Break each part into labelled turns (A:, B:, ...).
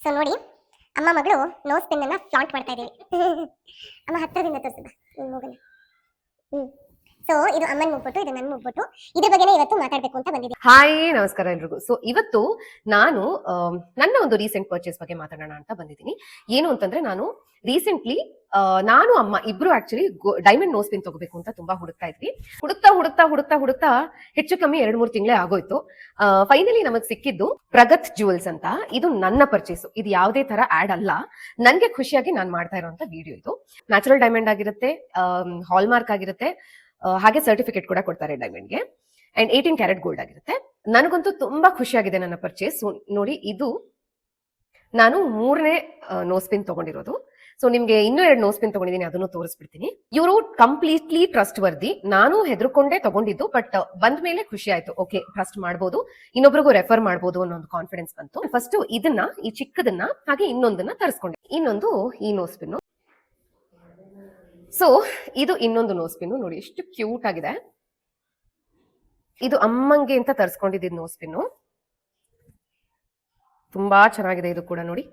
A: So ನೋಡಿ, ಅಮ್ಮ ಮಗಳು ನೋಸ್ ಪೆನ್ ಅನ್ನ ಫ್ಲಾಂಟ್ ಮಾಡ್ತಾ ಇದೀವಿ. ಅಮ್ಮ ಹತ್ತಿರದಿಂದ ತೋರಿಸಿದ ಮೂಗನ್ನ. ಸೊ ಇದು ಅಮ್ಮನ ಮುಗ್ಬಿಟ್ಟು, ಇದು ನನ್ನ ಮುಗ್ಬಿಟ್ಟು, ಇದ್ರ ಬಗ್ಗೆನೇ ಇವತ್ತು ಮಾತಾಡ್ಬೇಕು ಅಂತ ಬಂದಿದ್ದೀನಿ.
B: ಹಾಯ್, ನಮಸ್ಕಾರ ಎಲ್ರಿಗೂ. ಸೊ ಇವತ್ತು ನಾನು ನನ್ನ ಒಂದು ರೀಸೆಂಟ್ ಪರ್ಚೇಸ್ ಬಗ್ಗೆ ಮಾತಾಡೋಣ ಅಂತ ಬಂದಿದ್ದೀನಿ. ಏನು ಅಂತಂದ್ರೆ, ನಾನು ರೀಸೆಂಟ್ಲಿ ನಾನು ಅಮ್ಮ ಇಬ್ರು ಆಕ್ಚುಲಿ ಡೈಮಂಡ್ ನೋಸ್ ಪಿನ್ ತಗೋಬೇಕು ಅಂತ ತುಂಬಾ ಹುಡುಕ್ತಾ ಇದ್ವಿ. ಹುಡುಕ್ತಾ ಹೆಚ್ಚು ಕಮ್ಮಿ 2-3 ತಿಂಗಳೇ ಆಗೋಯ್ತು. ಫೈನಲಿ ನಮಗ್ ಸಿಕ್ಕಿದ್ದು ಪ್ರಗತ್ ಜುವೆಲ್ಸ್ ಅಂತ. ಇದು ನನ್ನ ಪರ್ಚೇಸ್, ಇದು ಯಾವುದೇ ತರ ಆಡ್ ಅಲ್ಲ, ನನ್ಗೆ ಖುಷಿಯಾಗಿ ನಾನು ಮಾಡ್ತಾ ಇರೋಂತ ವಿಡಿಯೋ. ಇದು ನ್ಯಾಚುರಲ್ ಡೈಮಂಡ್ ಆಗಿರುತ್ತೆ, ಹಾಲ್ಮಾರ್ಕ್ ಆಗಿರುತ್ತೆ, ಹಾಗೆ ಸರ್ಟಿಫಿಕೇಟ್ ಕೂಡ ಕೊಡ್ತಾರೆ ಡೈಮಂಡ್ಗೆ, ಅಂಡ್ 18 ಕ್ಯಾರೆಟ್ ಗೋಲ್ಡ್ ಆಗಿರುತ್ತೆ. ನನಗಂತೂ ತುಂಬಾ ಖುಷಿಯಾಗಿದೆ ನನ್ನ ಪರ್ಚೇಸ್. ನೋಡಿ, ಇದು ನಾನು 3ನೇ ನೋಸ್ ಪಿನ್ ತಗೊಂಡಿರೋದು. ಸೊ ನಿಮ್ಗೆ ಇನ್ನೂ 2 ನೋಸ್ ಪಿನ್ ತಗೊಂಡಿದ್ದೀನಿ, ಅದನ್ನು ತೋರಿಸ್ಬಿಡ್ತೀನಿ. ಇವರು ಕಂಪ್ಲೀಟ್ಲಿ ಟ್ರಸ್ಟ್ ವರ್ದಿ. ನಾನು ಹೆದರ್ಕೊಂಡೇ ತಗೊಂಡಿದ್ದು, ಬಟ್ ಬಂದ ಮೇಲೆ ಖುಷಿ ಆಯ್ತು. ಓಕೆ, ಟ್ರಸ್ಟ್ ಮಾಡ್ಬೋದು, ಇನ್ನೊಬ್ರಿಗೂ ರೆಫರ್ ಮಾಡ್ಬೋದು ಅನ್ನೋ ಒಂದು ಕಾನ್ಫಿಡೆನ್ಸ್ ಬಂತು. ಫಸ್ಟ್ ಇದನ್ನ, ಈ ಚಿಕ್ಕದನ್ನ, ಹಾಗೆ ಇನ್ನೊಂದನ್ನ ತರಿಸ್ಕೊಂಡೆ. ಇನ್ನೊಂದು ಈ ನೋಸ್ ಪಿನ್. ಸೊ ಇದು ಇನ್ನೊಂದು ನೋಸ್ ಪಿನ್. ನೋಡಿ ಎಷ್ಟು ಕ್ಯೂಟ್ ಆಗಿದೆ. ಇದು ಅಮ್ಮಂಗೆ ಅಂತ ತರಿಸ್ಕೊಂಡಿದ್ದು ನೋಸ್ ಪಿನ್. ತುಂಬಾ ಚೆನ್ನಾಗಿದೆ ಇದು ಕೂಡ. ನೋಡಿ,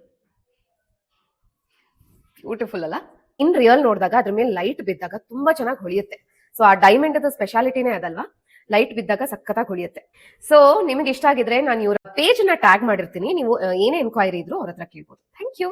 B: ಬ್ಯೂಟಿಫುಲ್ ಅಲ್ಲ? ಇನ್ ರಿಯಲ್ ನೋಡಿದಾಗ ಅದ್ರ ಮೇಲೆ ಲೈಟ್ ಬಿದ್ದಾಗ ತುಂಬಾ ಚೆನ್ನಾಗಿ ಹೊಳಿಯುತ್ತೆ. ಸೊ ಆ ಡೈಮಂಡ್ ಸ್ಪೆಷಾಲಿಟಿನೇ ಅದಲ್ವಾ, ಲೈಟ್ ಬಿದ್ದಾಗ ಸಖತ್ತಾಗಿ ಹೊಳಿಯುತ್ತೆ. ಸೊ ನಿಮ್ಗೆ ಇಷ್ಟ ಆಗಿದ್ರೆ ನಾನು ಇವರ ಪೇಜ್ ನ ಟ್ಯಾಗ್ ಮಾಡಿರ್ತೀನಿ. ನೀವು ಏನೇ ಎನ್ಕ್ವೈರಿ ಇದ್ರು ಅವ್ರ ಹತ್ರ ಕೇಳ್ಬೋದು. Thank you.